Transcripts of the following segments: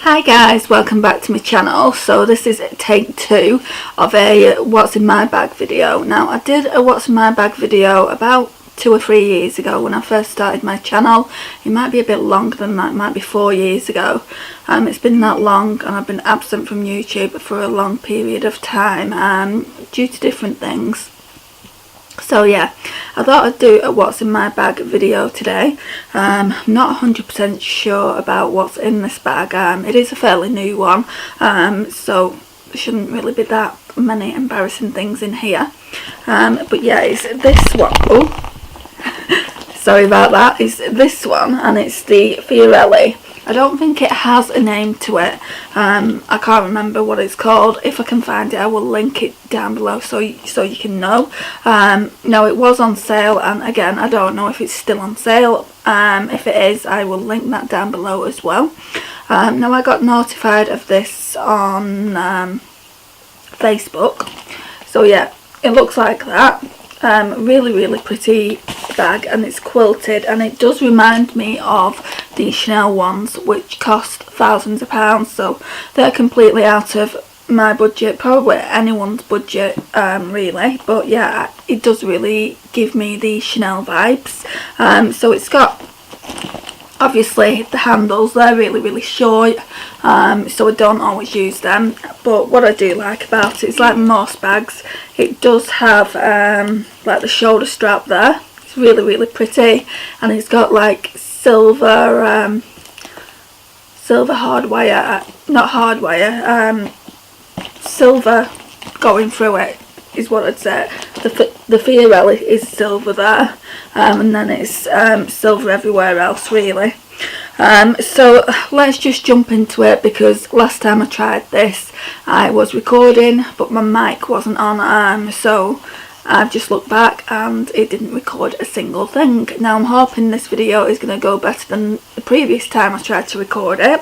Hi guys, welcome back to my channel. So this is take 2 of a what's in my bag video. Now I did a what's in my bag video about 2 or 3 years ago when I first started my channel. It might be a bit longer than that, it might be 4 years ago. It's been that long and I've been absent from YouTube for a long period of time due to different things. So yeah, I thought I'd do a what's in my bag video today. I'm not 100% sure about what's in this bag. It is a fairly new one, so there shouldn't really be that many embarrassing things in here. But yeah, it's this one. Oh, sorry about that. It's this one, and it's the Fiorelli. I don't think it has a name to it. I can't remember what it's called. If I can find it, I will link it down below so you can know. Now it was on sale, and again, I don't know if it's still on sale. If it is, I will link that down below as well. Now I got notified of this on Facebook. So yeah, it looks like that. Really pretty bag, and it's quilted, and it does remind me of the Chanel ones, which cost thousands of pounds, so they're completely out of my budget, probably anyone's budget really, but yeah, it does really give me the Chanel vibes. So it's got, obviously the handles, they're really short, so I don't always use them, but what I do like about it is, like most bags, it does have like the shoulder strap there. It's really pretty, and it's got like silver hardwire, not hardwire, silver going through it is what I'd say. The Fiorelli is silver there, and then it's silver everywhere else really. So let's just jump into it, because last time I tried this I was recording but my mic wasn't on, so I've just looked back and it didn't record a single thing. Now I'm hoping this video is going to go better than the previous time I tried to record it.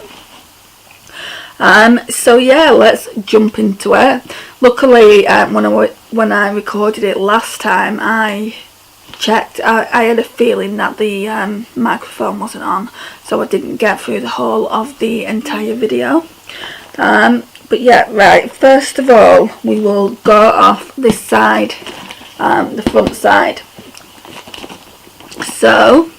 So yeah, let's jump into it. Luckily when I recorded it last time, I checked, I had a feeling that the microphone wasn't on, so I didn't get through the whole of the entire video. But yeah, right, first of all we will go off this side, the front side. So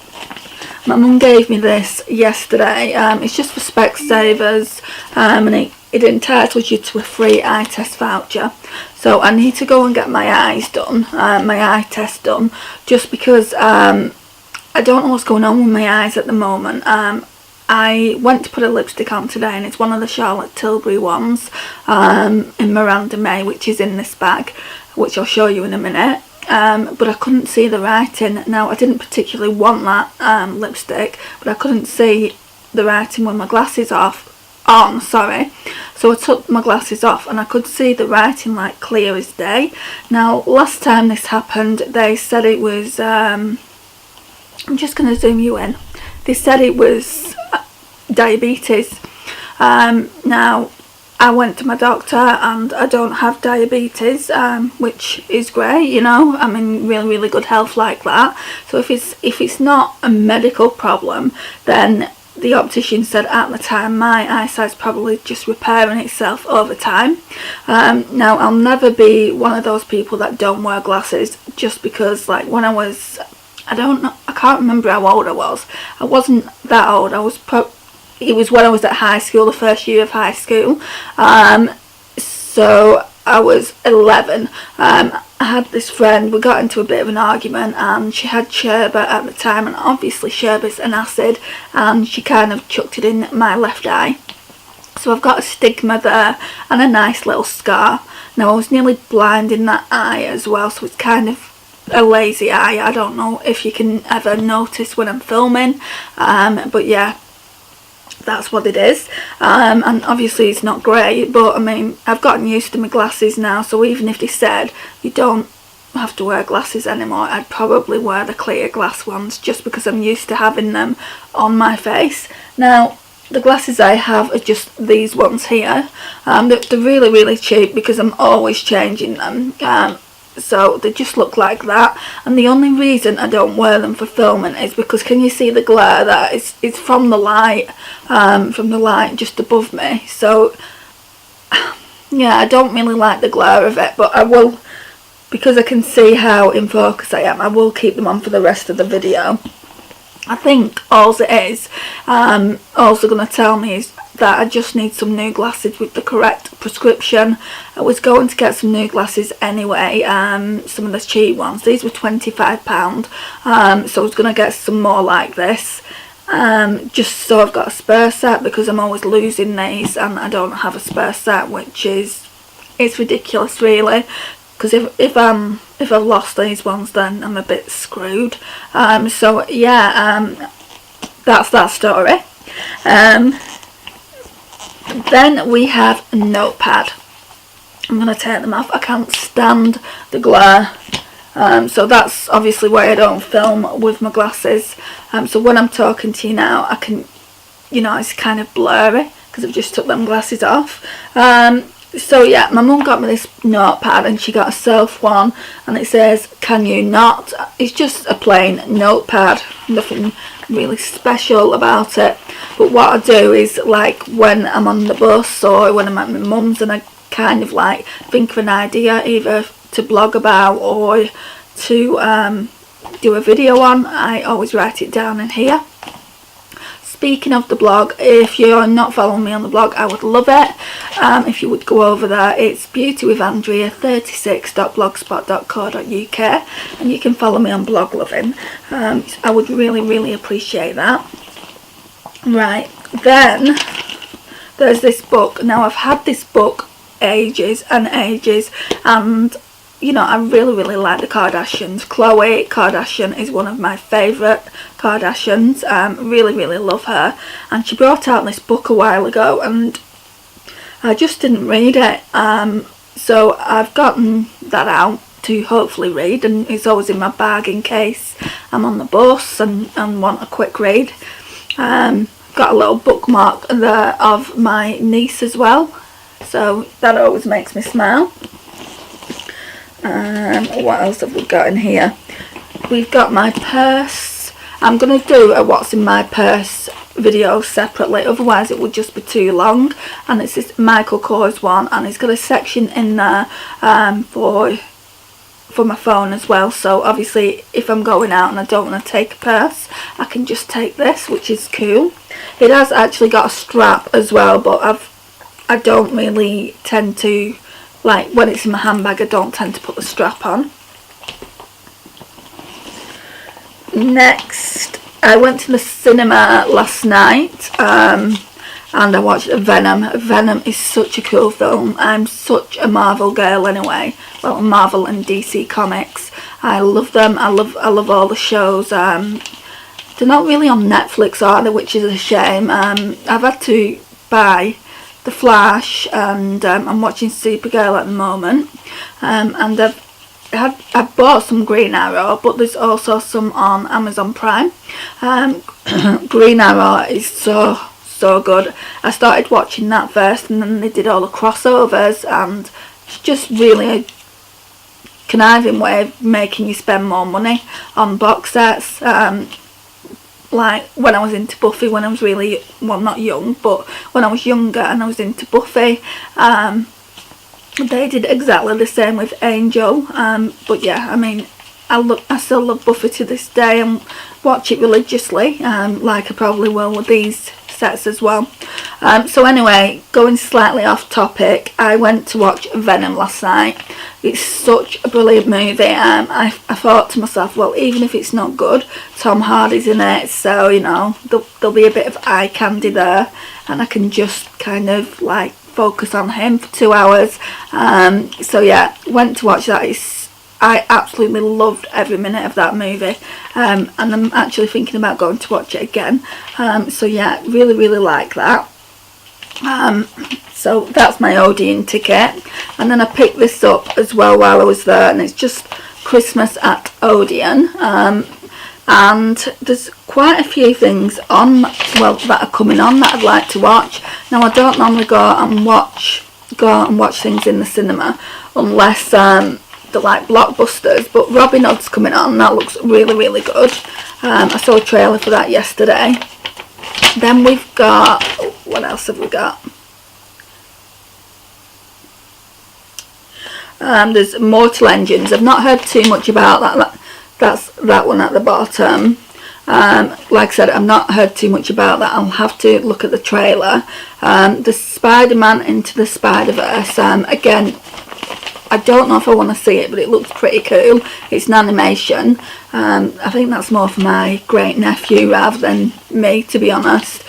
my mum gave me this yesterday. It's just for Specsavers, and it entitles you to a free eye test voucher. So I need to go and get my eyes done, my eye test done, just because I don't know what's going on with my eyes at the moment. I went to put a lipstick on today, and it's one of the Charlotte Tilbury ones in Miranda May, which is in this bag, which I'll show you in a minute. But I couldn't see the writing. Now I didn't particularly want that lipstick, but I couldn't see the writing with my glasses on, sorry. So I took my glasses off and I could see the writing like clear as day. Now last time this happened, they said it was I'm just going to zoom you in. They said it was diabetes. Now I went to my doctor and I don't have diabetes, which is great, you know. I'm in really good health like that. So if it's not a medical problem, then the optician said at the time my eyesight's probably just repairing itself over time. Now I'll never be one of those people that don't wear glasses, just because like when I was, I can't remember how old I was. I wasn't that old. It was when I was at high school, the first year of high school. So I was 11. I had this friend, we got into a bit of an argument, and she had sherbet at the time, and obviously sherbet's an acid, and she kind of chucked it in my left eye. So I've got a stigma there and a nice little scar. Now I was nearly blind in that eye as well, so it's kind of a lazy eye. I don't know if you can ever notice when I'm filming, but yeah, that's what it is. And obviously it's not great, but I mean, I've gotten used to my glasses now, so even if they said you don't have to wear glasses anymore, I'd probably wear the clear glass ones, just because I'm used to having them on my face. Now the glasses I have are just these ones here. They're really cheap, because I'm always changing them. so they just look like that. And the only reason I don't wear them for filming is because, can you see the glare there? It's from the light, just above me. So yeah, I don't really like the glare of it, but I will, because I can see how in focus I am, I will keep them on for the rest of the video. I think all it is also going to tell me is that I just need some new glasses with the correct prescription. I was going to get some new glasses anyway, some of the cheap ones. These were £25, so I was going to get some more like this, just so I've got a spare set, because I'm always losing these and I don't have a spare set, which is, it's ridiculous really, because if I've lost these ones, then I'm a bit screwed. So yeah, that's that story. Then we have a Notepad. I'm going to take them off. I can't stand the glare. So that's obviously why I don't film with my glasses. So when I'm talking to you now, I can, you know, it's kind of blurry because I've just took them glasses off. So yeah, my mum got me this notepad and she got a self one, and it says, "Can you not?" It's just a plain notepad, nothing really special about it. But what I do is, like when I'm on the bus or when I'm at my mum's and I kind of like think of an idea either to blog about or to do a video on, I always write it down in here. Speaking of the blog, if you're not following me on the blog, I would love it if you would go over there. It's beautywithandrea36.blogspot.co.uk, and you can follow me on blog loving. I would really appreciate that. Right, then there's this book. Now I've had this book ages and ages, and you know, I really like the Kardashians. Khloe Kardashian is one of my favourite Kardashians. Really love her, and she brought out this book a while ago and I just didn't read it. So I've gotten that out to hopefully read, and it's always in my bag in case I'm on the bus and want a quick read. Got a little bookmark there of my niece as well, so that always makes me smile. What else have we got in here? We've got my purse. I'm going to do a what's in my purse video separately, otherwise it would just be too long. And it's this Michael Kors one, and it's got a section in there for my phone as well. So obviously if I'm going out and I don't want to take a purse, I can just take this, which is cool. It has actually got a strap as well, but I don't really tend to, like when it's in my handbag, I don't tend to put the strap on. Next, I went to the cinema last night and I watched Venom. Venom is such a cool film. I'm such a Marvel girl anyway. Well, Marvel and DC Comics. I love them. I love all the shows. They're not really on Netflix, are they? Which is a shame. I've had to buy The Flash, and I'm watching Supergirl at the moment, and I've bought some Green Arrow, but there's also some on Amazon Prime. Green Arrow is so good. I started watching that first, and then they did all the crossovers, and it's just really a conniving way of making you spend more money on box sets. Like when I was into Buffy, when I was really, well, not young, but when I was younger and I was into Buffy, they did exactly the same with Angel. But yeah, I mean, I still love Buffy to this day and watch it religiously, like I probably will with these sets as well. So anyway, going slightly off topic, I went to watch Venom last night. It's such a brilliant movie. I thought to myself, well, even if it's not good, Tom Hardy's in it, so you know there'll be a bit of eye candy there, and I can just kind of like focus on him for 2 hours. So yeah, went to watch that. I absolutely loved every minute of that movie, and I'm actually thinking about going to watch it again. So yeah, really like that. So that's my Odeon ticket, and then I picked this up as well while I was there, and it's just Christmas at Odeon, and there's quite a few things on, well, that are coming on that I'd like to watch. Now I don't normally go and watch things in the cinema unless they're like blockbusters, but Robin Hood's coming on. That looks really, really good. I saw a trailer for that yesterday. Then we've got, what else have we got? There's Mortal Engines. I've not heard too much about that. That's that one at the bottom. Like I said, I've not heard too much about that. I'll have to look at the trailer. The Spider-Man Into the Spider-Verse. Again, I don't know if I want to see it, but it looks pretty cool. It's an animation. I think that's more for my great nephew rather than me, to be honest.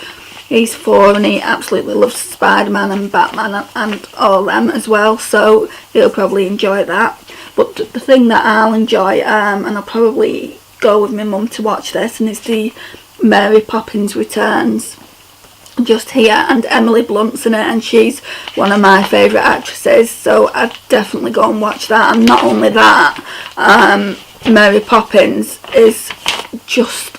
He's 4 and he absolutely loves Spider-Man and Batman and all them as well, so he'll probably enjoy that. But the thing that I'll enjoy, and I'll probably go with my mum to watch this, and it's the Mary Poppins Returns. Just here, and Emily Blunt's in it, and she's one of my favourite actresses, so I'd definitely go and watch that. And not only that, Mary Poppins is just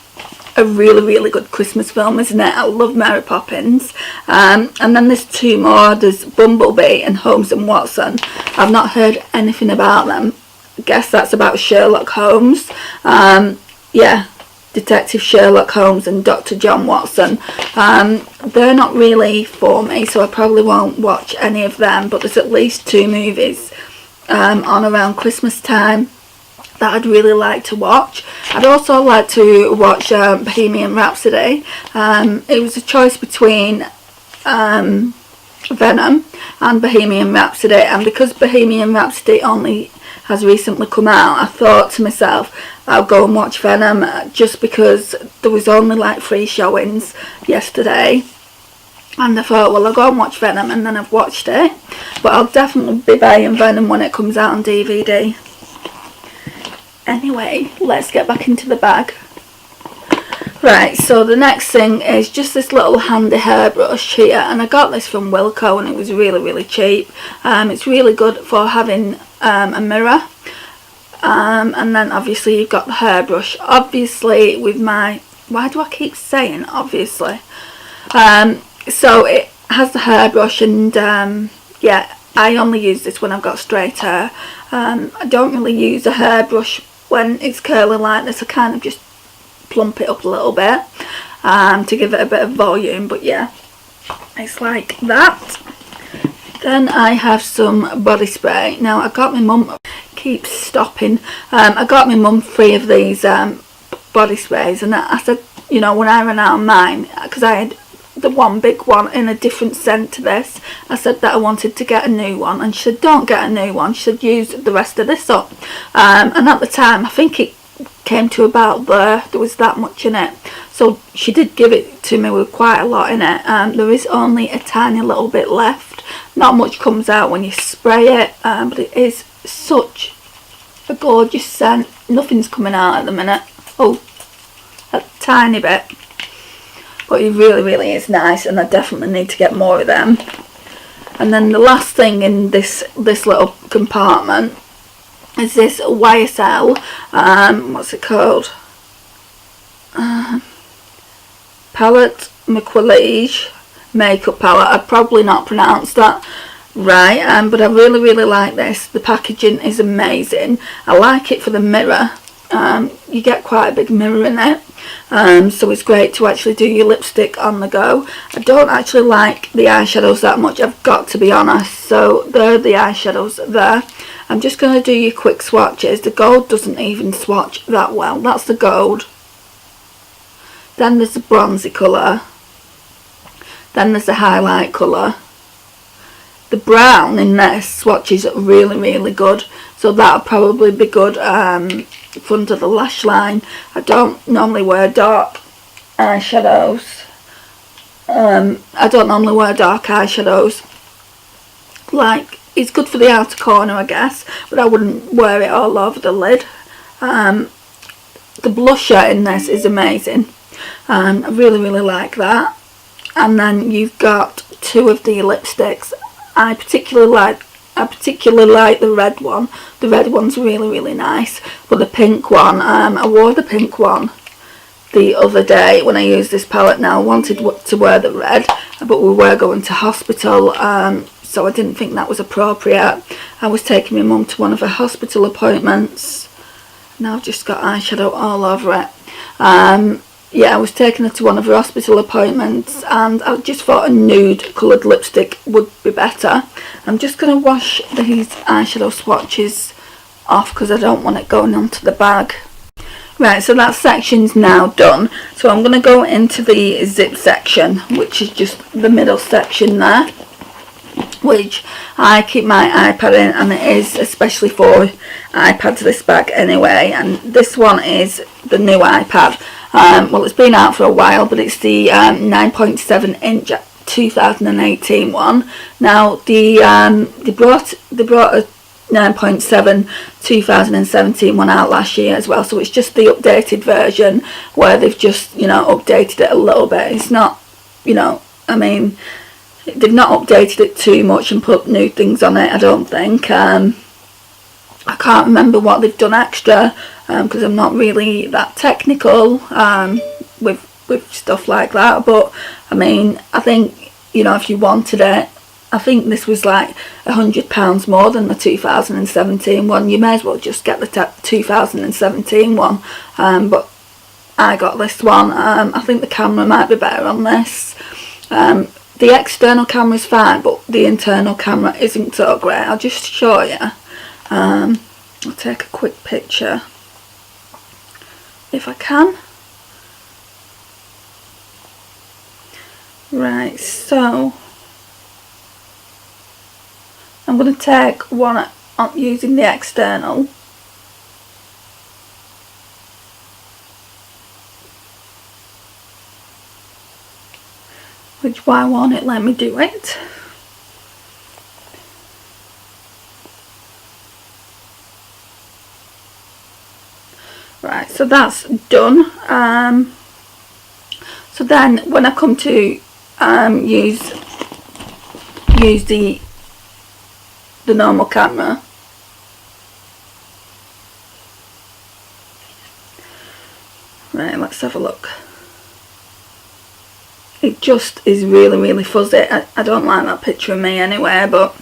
a really, really good Christmas film, isn't it? I love Mary Poppins. And then there's 2 more. There's Bumblebee and Holmes and Watson. I've not heard anything about them. I guess that's about Sherlock Holmes. Yeah, Detective Sherlock Holmes and Dr. John Watson. They're not really for me, so I probably won't watch any of them, but there's at least 2 movies on around Christmas time that I'd really like to watch. I'd also like to watch Bohemian Rhapsody. It was a choice between Venom and Bohemian Rhapsody, and because Bohemian Rhapsody only has recently come out, I thought to myself I'll go and watch Venom, just because there was only like 3 showings yesterday, and I thought, well, I'll go and watch Venom, and then I've watched it. But I'll definitely be buying Venom when it comes out on DVD. Anyway, let's get back into the bag. Right, so the next thing is just this little handy hairbrush here, and I got this from Wilko and it was really, really cheap. It's really good for having a mirror. And then obviously you've got the hairbrush. Obviously with my, why do I keep saying obviously? So it has the hairbrush, and yeah, I only use this when I've got straight hair. I don't really use a hairbrush when it's curly like this. I kind of just plump it up a little bit to give it a bit of volume, but yeah, it's like that. Then I have some body spray. Now I got my mum, keeps stopping, I got my mum 3 of these body sprays, and I said, you know, when I ran out of mine, because I had the one big one in a different scent to this, I said that I wanted to get a new one, and she said, don't get a new one, she said, use the rest of this up. And at the time I think it came to about there was that much in it, so she did give it to me with quite a lot in it. There is only a tiny little bit left. Not much comes out when you spray it, but it is such a gorgeous scent. Nothing's coming out at the minute. Oh, a tiny bit, but it really, really is nice, and I definitely need to get more of them. And then the last thing in this little compartment is this YSL, what's it called? Palette Macquillage makeup palette. I've probably not pronounced that right, but I really, really like this. The packaging is amazing. I like it for the mirror. You get quite a big mirror in it, so it's great to actually do your lipstick on the go. I don't actually like the eyeshadows that much, I've got to be honest, so there are the eyeshadows there. I'm just going to do your quick swatches. The gold doesn't even swatch that well. That's the gold. Then there's the bronzy colour. Then there's the highlight colour. The brown in this swatches really, really good, so that'll probably be good front of the lash line. I don't normally wear dark eyeshadows. Like, it's good for the outer corner, I guess, but I wouldn't wear it all over the lid. The blusher in this is amazing. I really, really like that. And then you've got 2 of the lipsticks. I particularly like the red one. The red one's really, really nice, but the pink one, I wore the pink one the other day when I used this palette. Now I wanted to wear the red, but we were going to hospital, so I didn't think that was appropriate. I was taking my mum to one of her hospital appointments. Now I've just got eyeshadow all over it. Yeah, I was taking her to one of her hospital appointments, and I just thought a nude coloured lipstick would be better. I'm just going to wash these eyeshadow swatches off because I don't want it going onto the bag. Right, so that section's now done. So I'm going to go into the zip section, which is just the middle section there, which I keep my iPad in, and it is especially for iPads, this bag anyway. And this one is the new iPad. Well, it's been out for a while, but it's the 9.7 inch 2018 one. Now they brought a 9.7 2017 one out last year as well, so it's just the updated version where they've just, you know, updated it a little bit. It's not, you know, I mean, they've not updated it too much and put new things on it, I don't think. I can't remember what they've done extra because I'm not really that technical with stuff like that, but I mean, I think, you know, if you wanted it, I think this was like £100 more than the 2017 one. You may as well just get the 2017 one, but I got this one. I think the camera might be better on this. The external camera is fine, but the internal camera isn't so great. I'll just show you. I'll take a quick picture if I can. Right, so I'm going to take one using the external. Which, why won't it let me do it? Right, so that's done. So then when I come to use the normal camera, right, let's have a look. It just is really fuzzy. I don't like that picture of me anyway, but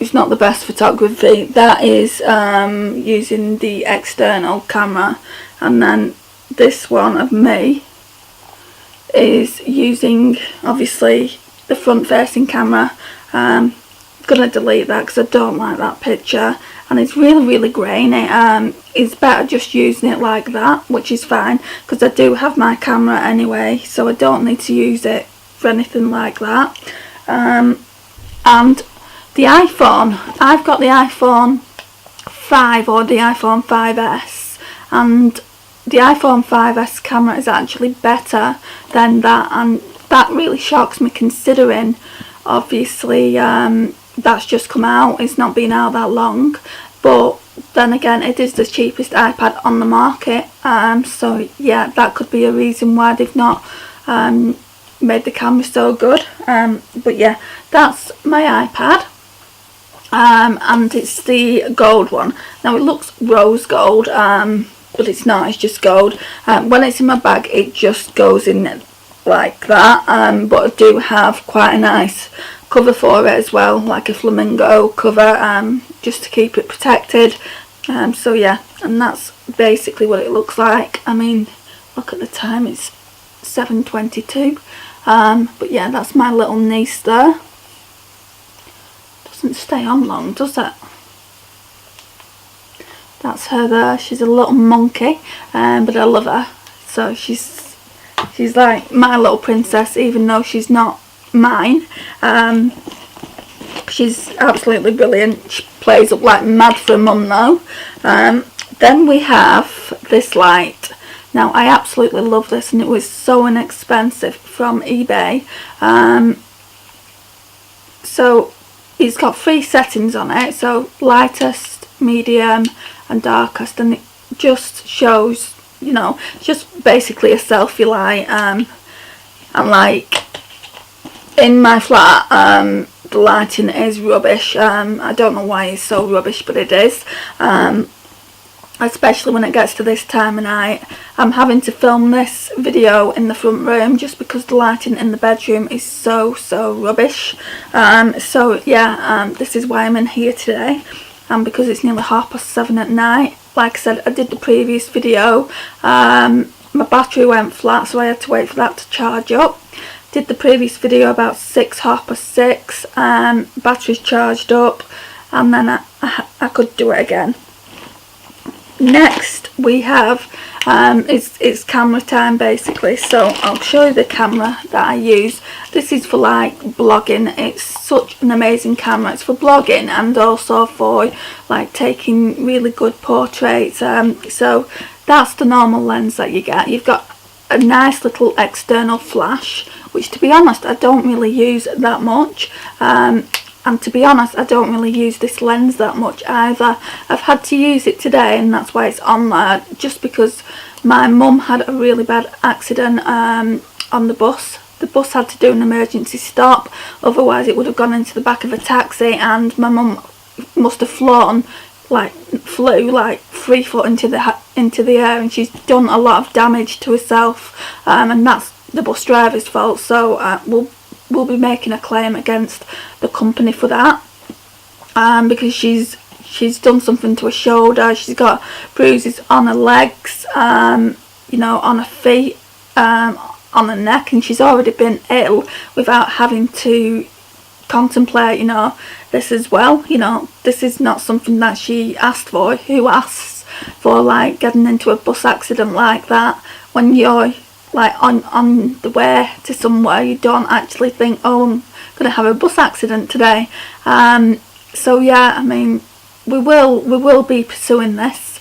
it's not the best photography. That is using the external camera, and then this one of me is using obviously the front facing camera. I'm gonna delete that because I don't like that picture, and it's really grainy. It's better just using it like that, which is fine because I do have my camera anyway, so I don't need to use it for anything like that. And the iPhone, I've got the iPhone 5 or the iPhone 5S, and the iPhone 5S camera is actually better than that, and that really shocks me considering obviously that's just come out. It's not been out that long, but then again it is the cheapest iPad on the market, so yeah, that could be a reason why they've not made the camera so good. But yeah, that's my iPad. And it's the gold one. Now it looks rose gold, but it's not, it's just gold. When it's in my bag it just goes in like that, but I do have quite a nice cover for it as well, like a flamingo cover, just to keep it protected. So yeah, and that's basically what it looks like. I mean, look at the time, it's 7:22. But yeah, that's my little niece there. Doesn't stay on long, does it? That's her there. She's a little monkey, but I love her. So she's like my little princess, even though she's not mine. She's absolutely brilliant. She plays up like mad for mum though. Then we have this light. Now I absolutely love this, and it was so inexpensive from eBay. So it's got 3 settings on it, so lightest, medium and darkest, and it just shows, you know, it's just basically a selfie light. And like in my flat, the lighting is rubbish. I don't know why it's so rubbish, but it is. especially when it gets to this time of night. I'm having to film this video in the front room just because the lighting in the bedroom is so rubbish. So yeah, this is why I'm in here today, and because it's nearly 7:30 at night. Like I said, I did the previous video, my battery went flat, so I had to wait for that to charge up. Did the previous video about 6:30, battery's charged up, and then I could do it again. Next we have it's camera time basically, so I'll show you the camera that I use. This is for like blogging. It's such an amazing camera. It's for blogging and also for like taking really good portraits. So that's the normal lens that you get. You've got a nice little external flash, which to be honest I don't really use that much. And to be honest, I don't really use this lens that much either. I've had to use it today, and that's why it's on there, just because my mum had a really bad accident on the bus. The bus had to do an emergency stop, otherwise it would have gone into the back of a taxi, and my mum must have flew like 3 foot into the air, and she's done a lot of damage to herself, and that's the bus driver's fault. So we'll be making a claim against the company for that, because she's done something to her shoulder. She's got bruises on her legs, you know, on her feet, on her neck, and she's already been ill without having to contemplate, you know, this as well. You know, this is not something that she asked for. Who asks for like getting into a bus accident like that when you're like on the way to somewhere? You don't actually think, oh, I'm gonna have a bus accident today. So yeah, I mean, we will be pursuing this,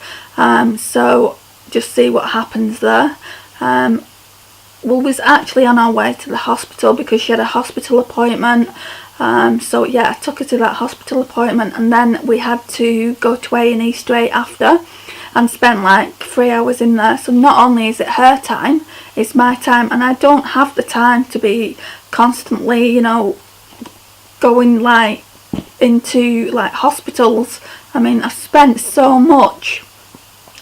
so just see what happens there. We was actually on our way to the hospital because she had a hospital appointment. So yeah, I took her to that hospital appointment, and then we had to go to A&E straight after and spent like 3 hours in there. So not only is it her time, it's my time, and I don't have the time to be constantly, you know, going like into like hospitals. I mean, I've spent so much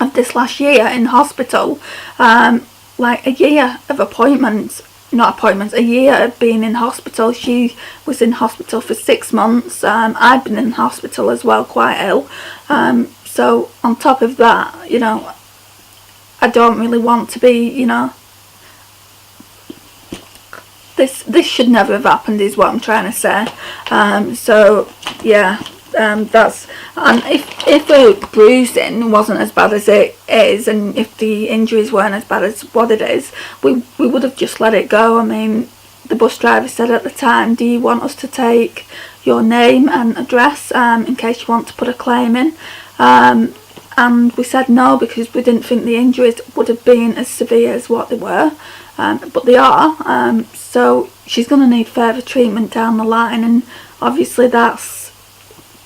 of this last year in hospital, like a year of a year of being in hospital. She was in hospital for 6 months. I've been in hospital as well, quite ill. So on top of that, you know, I don't really want to be, you know, this should never have happened is what I'm trying to say. So yeah, that's, and if her bruising wasn't as bad as it is, and if the injuries weren't as bad as what it is, we would have just let it go. I mean, the bus driver said at the time, do you want us to take your name and address in case you want to put a claim in? And we said no, because we didn't think the injuries would have been as severe as what they were, but they are. So she's going to need further treatment down the line, and obviously that's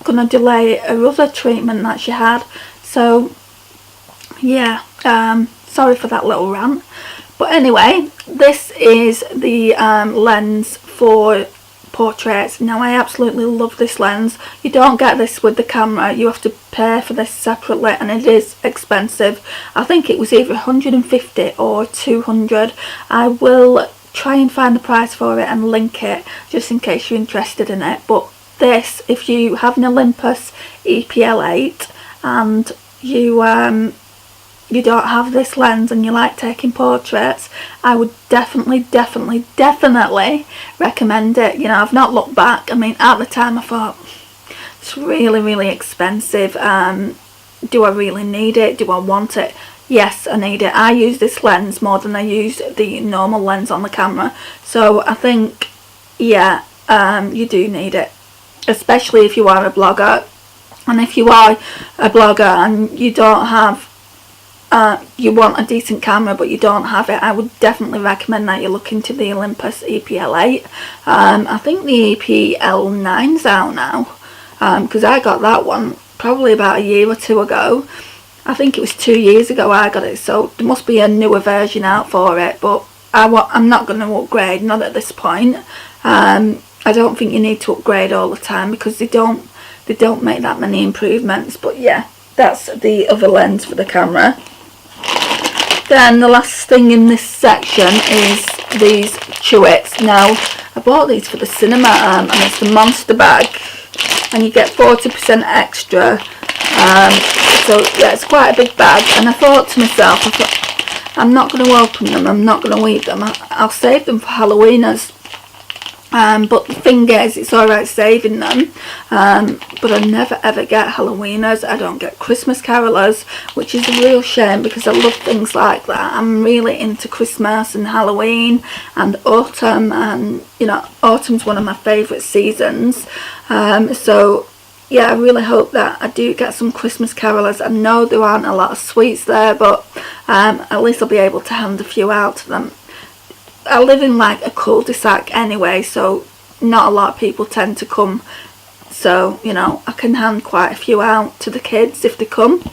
going to delay her other treatment that she had. So yeah, sorry for that little rant, but anyway, this is the lens for portraits. Now, I absolutely love this lens. You don't get this with the camera. You have to pay for this separately, and it is expensive. I think it was either 150 or 200. I will try and find the price for it and link it just in case you're interested in it. But this, if you have an Olympus EPL8 and you don't have this lens and you like taking portraits, I would definitely recommend it. You know, I've not looked back. I mean, at the time I thought, it's really expensive. Do I really need it? Do I want it? Yes, I need it. I use this lens more than I use the normal lens on the camera. So I think, yeah, you do need it, especially if you are a blogger. And if you are a blogger and you don't have you want a decent camera but you don't have it, I would definitely recommend that you look into the Olympus EPL8. I think the EPL9's out now, because I got that one probably about a year or two ago. I think it was 2 years ago I got it, so there must be a newer version out for it, but I'm not going to upgrade, not at this point. I don't think you need to upgrade all the time because they don't make that many improvements. But yeah, that's the other lens for the camera. Then the last thing in this section is these chewits. Now I bought these for the cinema, and it's the monster bag, and you get 40% extra. So yeah, it's quite a big bag, and I thought to myself, I'm not going to open them, I'm not going to eat them, I'll save them for Halloweeners. But the thing is, it's alright saving them, but I never ever get Halloweeners. I don't get Christmas carolers, which is a real shame because I love things like that. I'm really into Christmas and Halloween and autumn, and you know, autumn's one of my favourite seasons. So yeah, I really hope that I do get some Christmas carolers. I know there aren't a lot of sweets there, but at least I'll be able to hand a few out to them. I live in like a cul-de-sac anyway, so not a lot of people tend to come, so you know, I can hand quite a few out to the kids if they come,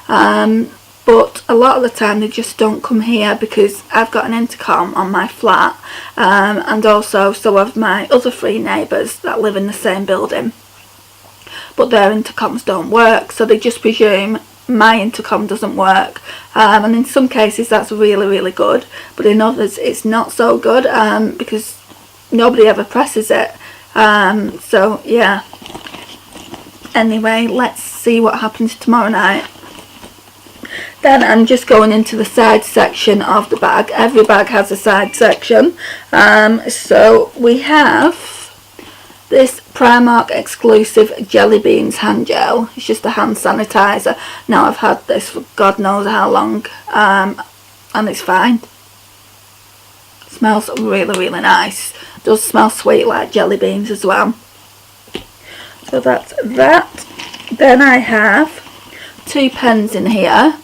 but a lot of the time they just don't come here because I've got an intercom on my flat, and also so have my other 3 neighbours that live in the same building, but their intercoms don't work, so they just presume my intercom doesn't work, and in some cases that's really good, but in others it's not so good, because nobody ever presses it. So yeah, anyway, let's see what happens tomorrow night. Then I'm just going into the side section of the bag. Every bag has a side section. So we have this Primark exclusive Jelly Beans hand gel. It's just a hand sanitizer. Now I've had this for God knows how long, and it's fine. It smells really nice. It does smell sweet like jelly beans as well. So that's that. Then I have 2 pens in here.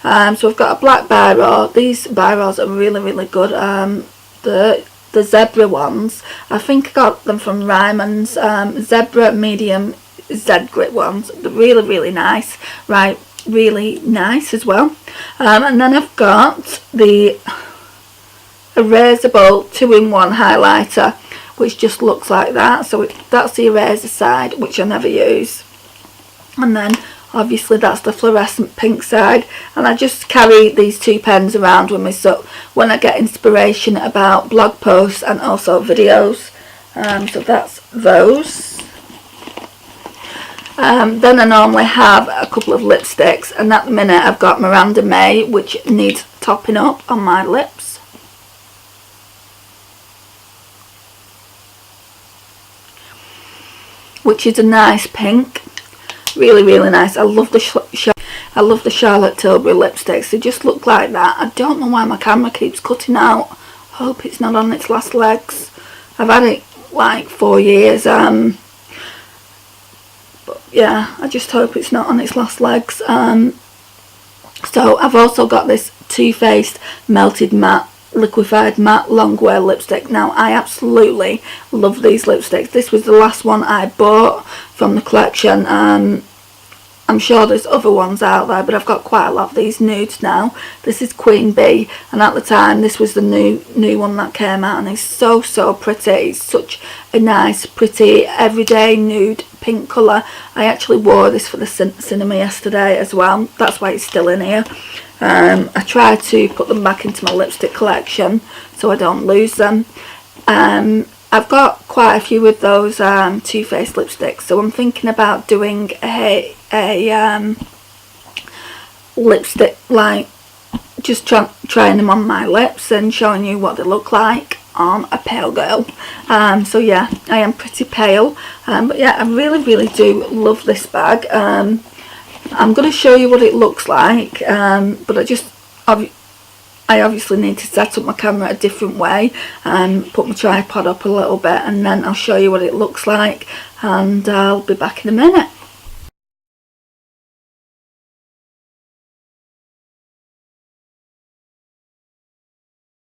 So I've got a black biro. These biros are really good. The zebra ones, I think I got them from Ryman's. Zebra medium Z grit ones. They're really nice. Right, really nice as well. And then I've got the erasable 2-in-1 highlighter, which just looks like that. So that's the eraser side, which I never use. And then obviously that's the fluorescent pink side, and I just carry these 2 pens around with me, so when I get inspiration about blog posts and also videos. So that's those. Then I normally have a couple of lipsticks, and at the minute I've got Miranda May, which needs topping up on my lips. Which is a nice pink. Really nice. I love the Charlotte Tilbury lipsticks. They just look like that. I don't know why my camera keeps cutting out. Hope it's not on its last legs. I've had it like 4 years. But yeah, I just hope it's not on its last legs. So I've also got this Too Faced Melted Matte Liquefied Matte Longwear lipstick. Now I absolutely love these lipsticks. This was the last one I bought from the collection. I'm sure there's other ones out there, but I've got quite a lot of these nudes now. This is Queen Bee, and at the time this was the new one that came out, and it's so pretty. It's such a nice, pretty, everyday nude pink colour. I actually wore this for the cinema yesterday as well. That's why it's still in here. I try to put them back into my lipstick collection so I don't lose them. I've got quite a few of those Too Faced lipsticks, so I'm thinking about doing a lipstick, like just trying them on my lips and showing you what they look like on a pale girl. So yeah, I am pretty pale, but yeah, I really do love this bag. I'm going to show you what it looks like, but I obviously need to set up my camera a different way and put my tripod up a little bit, and then I'll show you what it looks like, and I'll be back in a minute.